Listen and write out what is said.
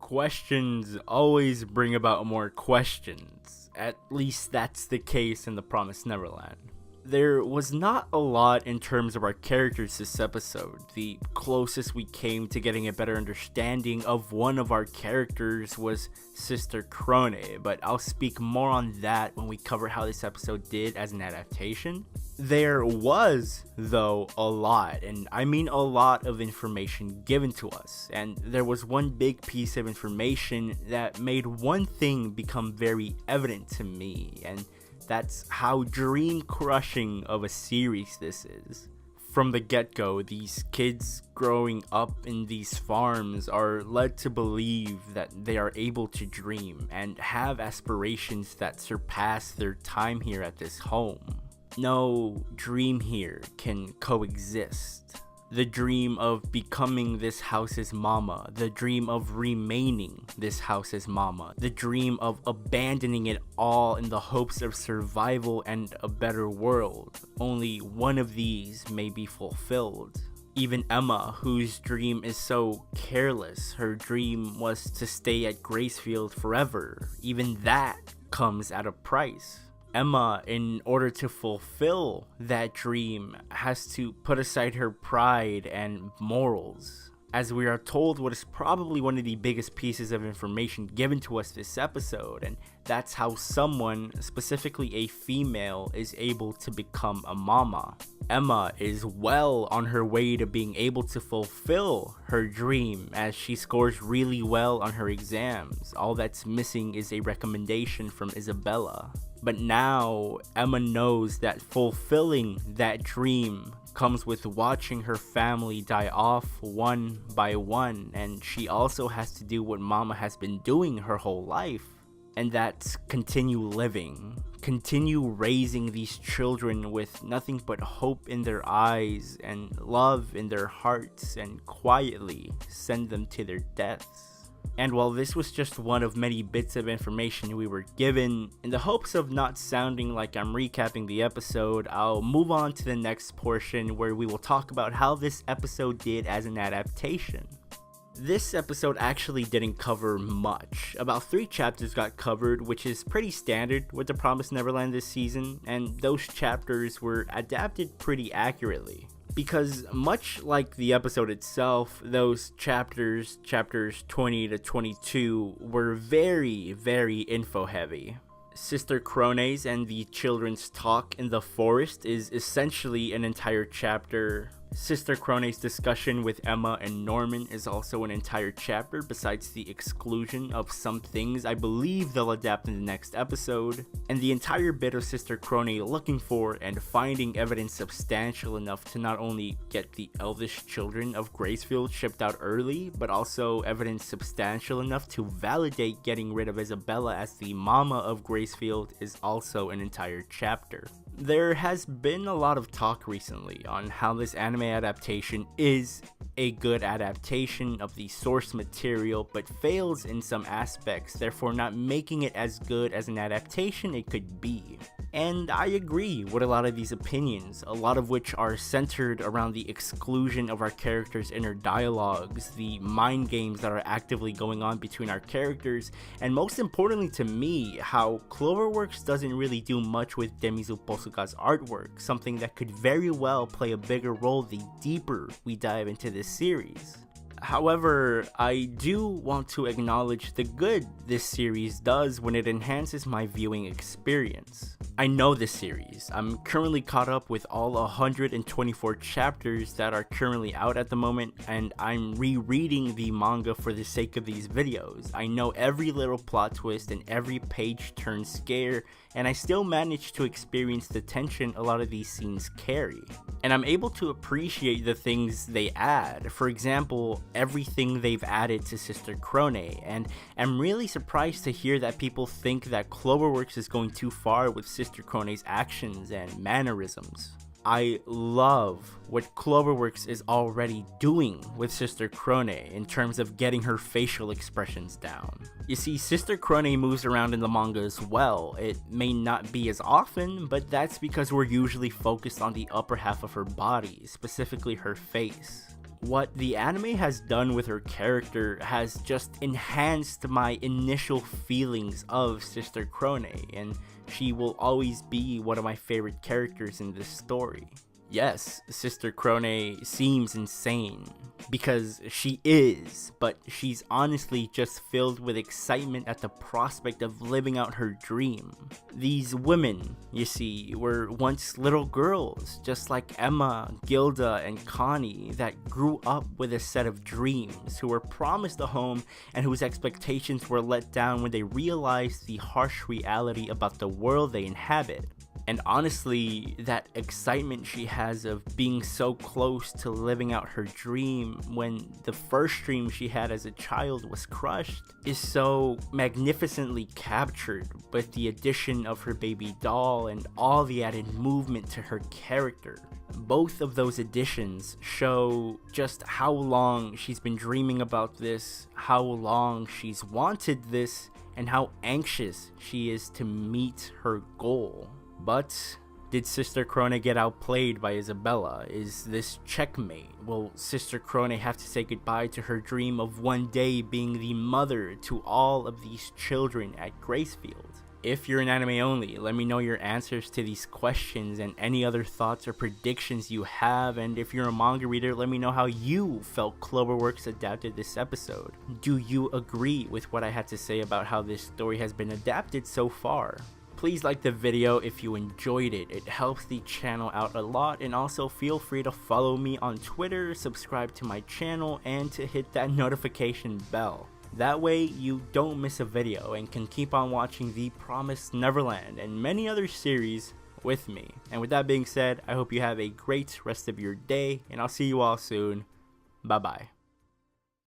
Questions always bring about more questions. At least that's the case in The Promised Neverland. There was not a lot in terms of our characters this episode. The closest we came to getting a better understanding of one of our characters was Sister KRONE, but I'll speak more on that when we cover how this episode did as an adaptation. There was, though, a lot, and I mean a lot of information given to us, and there was one big piece of information that made one thing become very evident to me, and that's how dream-crushing of a series this is. From the get-go, these kids growing up in these farms are led to believe that they are able to dream and have aspirations that surpass their time here at this home. No dream here can coexist. The dream of becoming this house's mama, the dream of remaining this house's mama, the dream of abandoning it all in the hopes of survival and a better world. Only one of these may be fulfilled. Even Emma, whose dream is so careless, her dream was to stay at Gracefield forever. Even that comes at a price. Emma, in order to fulfill that dream, has to put aside her pride and morals. As we are told what is probably one of the biggest pieces of information given to us this episode, and that's how someone, specifically a female, is able to become a mama. Emma is well on her way to being able to fulfill her dream as she scores really well on her exams. All that's missing is a recommendation from Isabella. But now, Emma knows that fulfilling that dream comes with watching her family die off one by one, and she also has to do what Mama has been doing her whole life, and that's continue living. Continue raising these children with nothing but hope in their eyes and love in their hearts, and quietly send them to their deaths. And while this was just one of many bits of information we were given, in the hopes of not sounding like I'm recapping the episode, I'll move on to the next portion where we will talk about how this episode did as an adaptation. This episode actually didn't cover much. About 3 chapters got covered, which is pretty standard with The Promised Neverland this season, and those chapters were adapted pretty accurately. Because much like the episode itself, those chapters 20 to 22, were very, very info heavy. Sister KRONE's and the children's talk in the forest is essentially an entire chapter. Sister KRONE's discussion with Emma and Norman is also an entire chapter, besides the exclusion of some things I believe they'll adapt in the next episode, and the entire bit of Sister KRONE looking for and finding evidence substantial enough to not only get the elvish children of Gracefield shipped out early, but also evidence substantial enough to validate getting rid of Isabella as the mama of Gracefield is also an entire chapter. There has been a lot of talk recently on how this anime adaptation is a good adaptation of the source material but fails in some aspects, therefore not making it as good as an adaptation it could be. And I agree with a lot of these opinions, a lot of which are centered around the exclusion of our characters' inner dialogues, the mind games that are actively going on between our characters, and most importantly to me, how Cloverworks doesn't really do much with Demizu Posuka's artwork, something that could very well play a bigger role the deeper we dive into this series. However, I do want to acknowledge the good this series does when it enhances my viewing experience. I know this series. I'm currently caught up with all 124 chapters that are currently out at the moment, and I'm rereading the manga for the sake of these videos. I know every little plot twist and every page turn scare, and I still manage to experience the tension a lot of these scenes carry. And I'm able to appreciate the things they add. For example, everything they've added to Sister KRONE, and I'm really surprised to hear that people think that Cloverworks is going too far with Sister KRONE's actions and mannerisms. I love what Cloverworks is already doing with Sister KRONE in terms of getting her facial expressions down. You see, Sister KRONE moves around in the manga as well. It may not be as often, but that's because we're usually focused on the upper half of her body, specifically her face. What the anime has done with her character has just enhanced my initial feelings of Sister KRONE, and she will always be one of my favorite characters in this story. Yes, Sister KRONE seems insane, because she is, but she's honestly just filled with excitement at the prospect of living out her dream. These women, you see, were once little girls, just like Emma, Gilda, and Connie, that grew up with a set of dreams, who were promised a home and whose expectations were let down when they realized the harsh reality about the world they inhabit. And honestly, that excitement she has of being so close to living out her dream when the first dream she had as a child was crushed is so magnificently captured with the addition of her baby doll and all the added movement to her character. Both of those additions show just how long she's been dreaming about this, how long she's wanted this, and how anxious she is to meet her goal. But did Sister KRONE get outplayed by Isabella? Is this checkmate? Will Sister KRONE have to say goodbye to her dream of one day being the mother to all of these children at Gracefield? If you're an anime only, let me know your answers to these questions and any other thoughts or predictions you have. And if you're a manga reader, let me know how you felt Cloverworks adapted this episode. Do you agree with what I had to say about how this story has been adapted so far? Please like the video if you enjoyed it. It helps the channel out a lot, and also feel free to follow me on Twitter, subscribe to my channel, and to hit that notification bell. That way you don't miss a video and can keep on watching The Promised Neverland and many other series with me. And with that being said, I hope you have a great rest of your day, and I'll see you all soon. Bye bye.